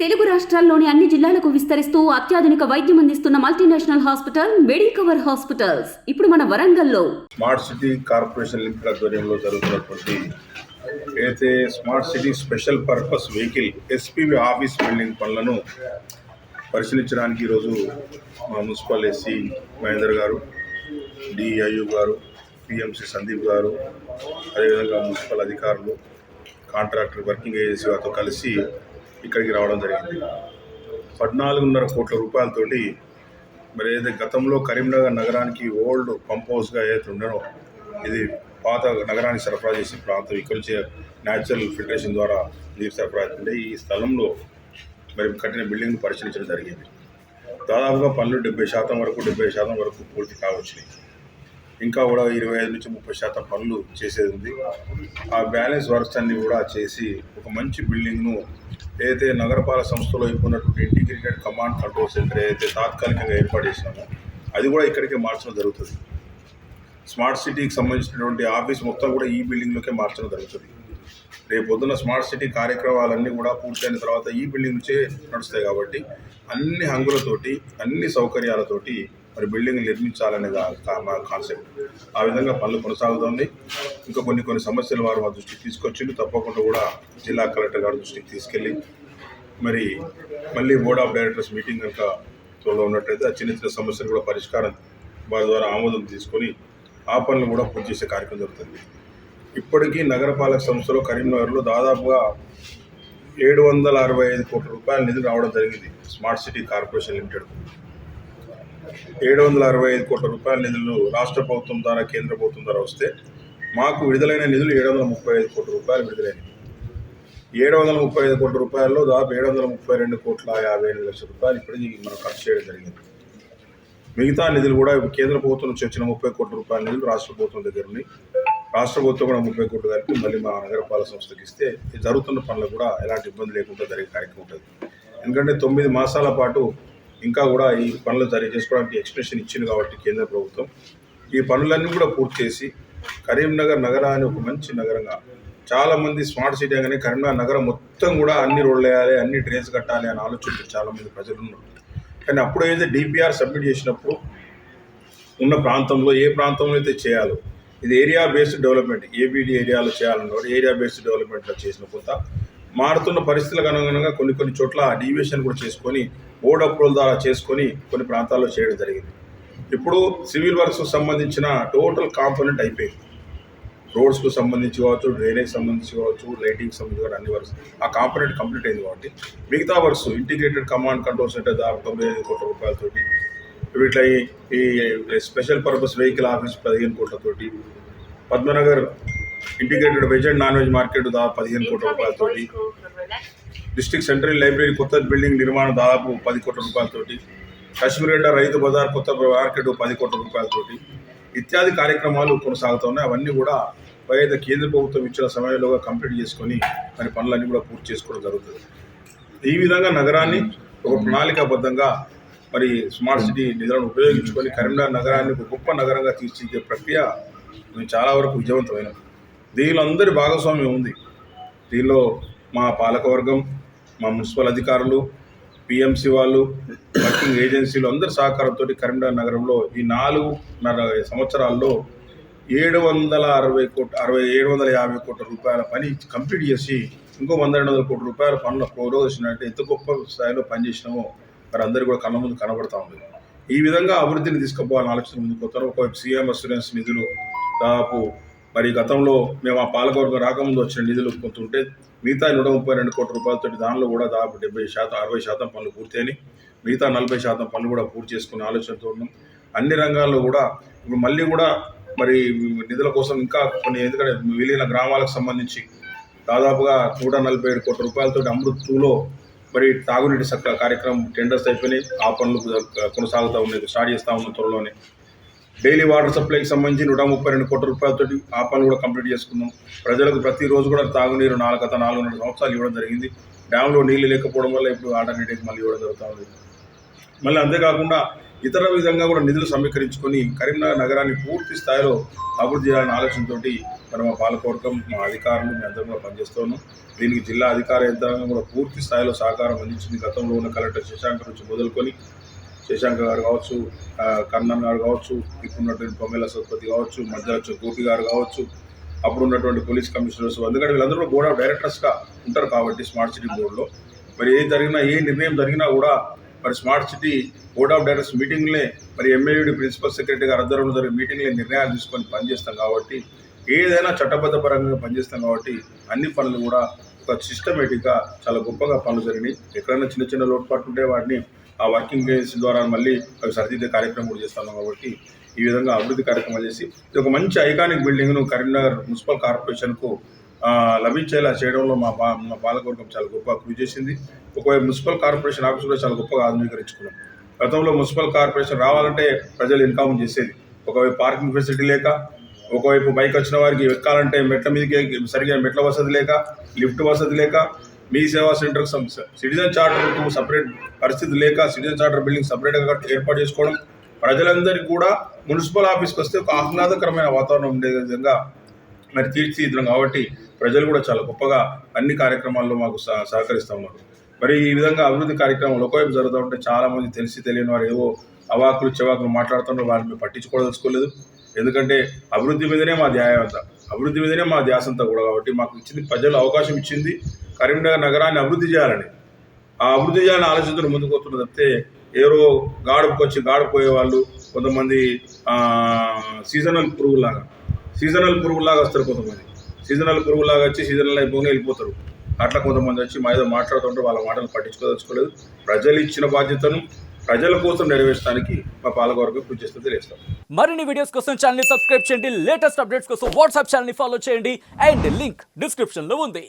తెలుగు రాష్ట్రాల్లోని అన్ని జిల్లాలకు విస్తరిస్తూ అత్యాధునిక వైద్యం అందిస్తున్న మల్టీనేషనల్ హాస్పిటల్ మెడికవర్ హాస్పిటల్స్ ఇప్పుడు మన వరంగల్లో స్మార్ట్ సిటీ కార్పొరేషన్ లిమిటెడ్ ఆధ్వర్యంలో జరుగుతున్నటువంటి అయితే smart city special purpose vehicle SPV office building పనులను పరిశీలించడానికి ఈరోజు మా మున్సిపల్ ఎస్సీ మహేందర్ గారు, డిఐయు గారు, పిఎంసి సందీప్ గారు, అదేవిధంగా మున్సిపల్ అధికారులు, కాంట్రాక్టర్, వర్కింగ్ ఏజెన్సీ వారితో కలిసి ఇక్కడికి రావడం జరిగింది. 14.5 కోట్ల రూపాయలతోటి మరి ఏదైతే గతంలో కరీంనగర్ నగరానికి ఓల్డ్ పంప్ హౌస్గా ఏదైతే ఉండనో ఇది పాత నగరానికి సరఫరా చేసే ప్రాంతం, ఇక్కడి నుంచి న్యాచురల్ ఫిల్టరేషన్ ద్వారా నీరు సరఫరా అవుతుంటే ఈ స్థలంలో మరి కట్టిన బిల్డింగ్ పరిశీలించడం జరిగింది. దాదాపుగా పనులు 70% వరకు పూర్తి కావచ్చినాయి. ఇంకా కూడా 25 నుంచి 30% పనులు చేసేది ఉంది. ఆ బ్యాలెన్స్ వర్క్స్ అన్ని కూడా చేసి ఒక మంచి బిల్డింగ్ను ఏదైతే నగరపాలక సంస్థలో ఉన్నటువంటి ఇంటిగ్రేటెడ్ కమాండ్ కంట్రోల్ సెంటర్ ఏదైతే తాత్కాలికంగా ఏర్పాటు చేసినామో అది కూడా ఇక్కడికే మార్చడం జరుగుతుంది. స్మార్ట్ సిటీకి సంబంధించినటువంటి ఆఫీస్ మొత్తం కూడా ఈ బిల్డింగ్లోకే మార్చడం జరుగుతుంది. రేపు పొద్దున్న స్మార్ట్ సిటీ కార్యక్రమాలన్నీ కూడా పూర్తయిన తర్వాత ఈ బిల్డింగ్ నుంచే నడుస్తాయి కాబట్టి అన్ని హంగులతోటి, అన్ని సౌకర్యాలతోటి మరి బిల్డింగ్ నిర్మించాలనే మా కాన్సెప్ట్. ఆ విధంగా పనులు కొనసాగుతుంది. ఇంకా కొన్ని సమస్యలు వారు మా దృష్టికి తీసుకొచ్చిండు. తప్పకుండా కూడా జిల్లా కలెక్టర్ గారి దృష్టికి తీసుకెళ్ళి మరి మళ్ళీ బోర్డ్ ఆఫ్ డైరెక్టర్స్ మీటింగ్ కనుక త్వరలో ఉన్నట్టయితే ఆ చిన్న సమస్యలు కూడా పరిష్కారం వారి ద్వారా ఆమోదం తీసుకొని ఆ పనులు కూడా పూర్తి చేసే కార్యక్రమం జరుగుతుంది. ఇప్పటికీ నగరపాలక సంస్థలో కరీంనగర్లో దాదాపుగా 765 కోట్ల రూపాయల నిధులు రావడం జరిగింది. స్మార్ట్ సిటీ కార్పొరేషన్ లిమిటెడ్ 765 కోట్ల రూపాయల నిధులు రాష్ట్ర ప్రభుత్వం ద్వారా, కేంద్ర ప్రభుత్వం ద్వారా వస్తే మాకు విడుదలైన నిధులు 735 కోట్ల రూపాయలు విడుదలైనవి. 735 కోట్ల రూపాయల్లో దాదాపు 732 కోట్ల 58 లక్షల రూపాయలు ఇప్పటికీ మనం ఖర్చు చేయడం జరిగింది. మిగతా నిధులు కూడా కేంద్ర ప్రభుత్వం నుంచి వచ్చిన 30 కోట్ల రూపాయల నిధులు రాష్ట్ర ప్రభుత్వం దగ్గర ఉన్నాయి. రాష్ట్ర ప్రభుత్వం కూడా 30 కోట్లు కలిపి మళ్ళీ మా నగరపాలక సంస్థకి ఇస్తే జరుగుతున్న పనులకు కూడా ఎలాంటి ఇబ్బంది లేకుండా జరిగే కార్యక్రమం ఉంటుంది. ఎందుకంటే 9 మాసాల పాటు ఇంకా కూడా ఈ పనులు చేసుకోవడానికి ఎక్స్టెన్షన్ ఇచ్చింది కాబట్టి కేంద్ర ప్రభుత్వం ఈ పనులన్నీ కూడా పూర్తి చేసి కరీంనగర్ నగరాన్ని ఒక మంచి నగరంగా, చాలామంది స్మార్ట్ సిటీ అనగానే కరీంనగర్ నగరం మొత్తం కూడా అన్ని రోడ్లు వేయాలి, అన్ని డ్రైన్స్ కట్టాలి అని ఆలోచన చాలామంది ప్రజలు ఉన్నారు. కానీ అప్పుడు ఏదైతే డిపిఆర్ సబ్మిట్ చేసినప్పుడు ఉన్న ప్రాంతంలో ఏ ప్రాంతంలో అయితే చేయాలో ఇది ఏరియా బేస్డ్ డెవలప్మెంట్, ఏబిడి ఏరియాలో చేయాలన్నమాట. ఏరియా బేస్డ్ డెవలప్మెంట్లో చేసిన కొంత మారుతున్న పరిస్థితులకు అనుగుణంగా కొన్ని చోట్ల డీవియేషన్ కూడా చేసుకొని బోర్డ్ అప్రూవల్ ద్వారా చేసుకొని కొన్ని ప్రాంతాల్లో చేయడం జరిగింది. ఇప్పుడు సివిల్ వర్క్స్కు సంబంధించిన టోటల్ కాంపోనెంట్ అయిపోయింది. రోడ్స్కు సంబంధించి కావచ్చు, డ్రైనేజ్ సంబంధించి కావచ్చు, లైటింగ్ సంబంధించి కూడా అన్ని వర్క్స్ ఆ కాంపోనెంట్ కంప్లీట్ అయింది. కాబట్టి మిగతా works integrated command control centre దాదాపు 95 కోట్ల రూపాయలతోటి, వీటిలో ఈ స్పెషల్ పర్పస్ వెహికల్ ఆఫీస్ 15 కోట్లతోటి, Padmanagar integrated veg and non veg market దాదాపు 15 కోట్ల రూపాయలతోటి, డిస్ట్రిక్ట్ సెంట్రల్ లైబ్రరీ కొత్త బిల్డింగ్ నిర్మాణం దాదాపు 10 కోట్ల రూపాయలతోటి, కాశ్మీర్ రైతు బజార్ కొత్త మార్కెట్ 10 కోట్ల రూపాయలతోటి ఇత్యాది కార్యక్రమాలు కొనసాగుతున్నాయి. అవన్నీ కూడా ఏదైతే కేంద్ర ప్రభుత్వం ఇచ్చిన సమయంలోగా కంప్లీట్ చేసుకొని మరి పనులన్నీ కూడా పూర్తి చేసుకోవడం జరుగుతుంది. ఈ విధంగా నగరాన్ని ఒక ప్రణాళికాబద్ధంగా మరి స్మార్ట్ సిటీ నిధులను ఉపయోగించుకొని కరీంనగర్ నగరాన్ని ఒక గొప్ప నగరంగా తీర్చిదిద్దే ప్రక్రియ చాలా వరకు విజయవంతమైనది. దీనిలో అందరి భాగస్వామ్యం ఉంది. దీనిలో మా పాలకవర్గం, మా మున్సిపల్ అధికారులు, పిఎంసి వాళ్ళు, వర్కింగ్ ఏజెన్సీలు అందరి సహకారంతో కరీంనగర్ నగరంలో ఈ 4.5 సంవత్సరాల్లో 750 కోట్ల రూపాయల పని కంప్లీట్ చేసి ఇంకో 100-200 కోట్ల రూపాయల పనుల పురోగతించినట్టు ఎంత గొప్ప స్థాయిలో పనిచేసినామో మరి అందరూ కూడా కళ్ళ ముందు కనబడతా ఉంది. ఈ విధంగా అభివృద్ధిని తీసుకుపోవాలని ఆలోచన ముందుకు పోతారు. ఒకవైపు సీఎం అస్యూరెన్స్ నిధులు దాదాపు మరి గతంలో మేము ఆ పాలకవర్గం రాకముందు వచ్చిన నిధులు కొంత ఉంటే మిగతా 132 కోట్ల రూపాయలతో దానిలో కూడా దాదాపు 60% పనులు పూర్తయినాయి. మిగతా 40% పనులు కూడా పూర్తి చేసుకునే ఆలోచనతో ఉన్నాం. అన్ని రంగాల్లో కూడా ఇప్పుడు మళ్ళీ కూడా మరి నిధుల కోసం ఇంకా కొన్ని, ఎందుకంటే విలీన గ్రామాలకు సంబంధించి దాదాపుగా 147 కోట్ల రూపాయలతో అమృత్ 2లో మరి తాగునీటి కార్యక్రమం టెండర్స్ అయిపోయినాయి. ఆ పనులు కొనసాగుతూ ఉన్నాయి, స్టార్ట్ చేస్తూ ఉన్నాం త్వరలోనే. డైలీ వాటర్ సప్లైకి సంబంధించి 132 కోట్ల రూపాయలతో ఆ పనులు కూడా కంప్లీట్ చేసుకున్నాం. ప్రజలకు ప్రతిరోజు కూడా తాగునీరు 4 సంవత్సరాలు ఇవ్వడం జరిగింది. డ్యాంలో నీళ్లు లేకపోవడం వల్ల ఇప్పుడు ఆల్టర్నేటివ్ మళ్ళీ ఇవ్వడం జరుగుతూ ఉంది. మళ్ళీ అంతేకాకుండా ఇతర విధంగా కూడా నిధులు సమీకరించుకొని కరీంనగర్ నగరాన్ని పూర్తి స్థాయిలో అభివృద్ధి చేయాలనే ఆలోచనతో మరి మా పాలకవర్గం, మా అధికారులు మీ అందరం కూడా పనిచేస్తూ ఉన్నాం. దీనికి జిల్లా అధికార యంత్రాంగం కూడా పూర్తి స్థాయిలో సహకారం అందించింది. గతంలో ఉన్న కలెక్టర్ శశాంక్ నుంచి మొదలుకొని శశాంక్ గారు కావచ్చు, కన్నన్ గారు కావచ్చు, ఇప్పుడు ఉన్నటువంటి పొమ్మెల సత్పతి కావచ్చు, మధ్యలో గోపి గారు కావచ్చు, అప్పుడు ఉన్నటువంటి పోలీస్ కమిషనర్స్, ఎందుకంటే వీళ్ళందరూ కూడా బోర్డ్ ఆఫ్ డైరెక్టర్స్గా ఉంటారు కాబట్టి స్మార్ట్ సిటీ బోర్డులో మరి ఏ నిర్ణయం జరిగినా కూడా మరి smart city board of directors మీటింగ్లే మరి ఎమ్మెల్యేడి ప్రిన్సిపల్ సెక్రటరీ గారు ఆధ్వర్యంలో జరిగే మీటింగ్లే నిర్ణయాలు తీసుకొని పనిచేస్తాం కాబట్టి ఏదైనా చట్టబద్ధ పరంగా పనిచేస్తాం కాబట్టి అన్ని పనులు కూడా ఒక సిస్టమేటిక్గా చాలా గొప్పగా పనులు జరిగినాయి. ఎక్కడైనా చిన్న చిన్న లోటుపాట్లు ఉంటే వాటిని ఆ వర్కింగ్ డేస్ ద్వారా మళ్ళీ అవి సరిదిద్దే కార్యక్రమం కూడా చేస్తున్నాం కాబట్టి ఈ విధంగా అభివృద్ధి కార్యక్రమాలు చేసి ఇది ఒక మంచి ఐకానిక్ బిల్డింగ్ను కరీంనగర్ మున్సిపల్ కార్పొరేషన్కు లభించేలా చేయడంలో మా పాలకవర్గం చాలా గొప్ప కృషి చేసింది. ఒకవైపు మున్సిపల్ కార్పొరేషన్ ఆఫీస్ కూడా చాలా గొప్పగా ఆధునీకరించుకున్నాం. గతంలో మున్సిపల్ కార్పొరేషన్ రావాలంటే ప్రజలు ఇన్కమ్ చేసేది. ఒకవైపు పార్కింగ్ ఫెసిలిటీ లేక, ఒకవైపు బైక్ వచ్చిన వారికి ఎక్కాలంటే మెట్ల మీదకి సరిగ్గా మెట్ల వసతి లేక, లిఫ్ట్ వసతి లేక, మీ సేవా సెంటర్కి సిటిజన్ చార్టర్కు సపరేట్ పరిస్థితి లేక సిటిజన్ చార్టర్ బిల్డింగ్ సపరేట్గా ఏర్పాటు చేసుకోవడం, ప్రజలందరికీ కూడా మున్సిపల్ ఆఫీస్కి వస్తే ఒక ఆహ్లాదకరమైన వాతావరణం ఉండే విధంగా మరి తీర్చిదిద్దాం కాబట్టి ప్రజలు కూడా చాలా గొప్పగా అన్ని కార్యక్రమాల్లో మాకు సహకరిస్తూ ఉన్నారు. మరి ఈ విధంగా అభివృద్ధి కార్యక్రమాలు ఒకవైపు జరుగుతూ ఉంటే చాలామంది తెలిసి తెలియని వారు ఏవో అవాకులు చెవాకులు మాట్లాడుతున్నారు. వారిని మేము పట్టించుకోదలుచుకోలేదు. ఎందుకంటే అభివృద్ధి మీదనే మా అభివృద్ధి మీదనే మా ధ్యాస అంతా కూడా కాబట్టి మాకు ఇచ్చింది ప్రజలు అవకాశం ఇచ్చింది కరీంనగర్ నగరాన్ని అభివృద్ధి చేయాలని. ఆ అభివృద్ధి చేయాలని ఆలోచనతో ముందుకు వస్తున్నది తప్పితే ఎవరో గాడుపోయే వాళ్ళు కొంతమంది సీజనల్ పురుగులాగా వస్తారు. కొంతమంది సీజనల్ పురుగులాగా వచ్చి సీజనల్ అయిపోయి వెళ్ళిపోతారు. అట్లా కొంతమంది వచ్చి మా ఏదో మాట్లాడుతుంటే వాళ్ళ మాటలు పట్టించుకోదలుచుకోలేదు. ప్రజలు ఇచ్చిన బాధ్యతను ప్రజల కోసం నెరవేర్చడానికి మా పాలకవర్గం కృషి చేస్తూ తెలియజేస్తాం. మరిన్ని వీడియోస్ కోసం ఛానల్ ని సబ్స్క్రైబ్ చేయండి. లేటెస్ట్ అప్డేట్స్ కోసం వాట్సాప్ ఛానల్ ని ఫాలో చేయండి. అండ్ లింక్ డిస్క్రిప్షన్ లో ఉంది.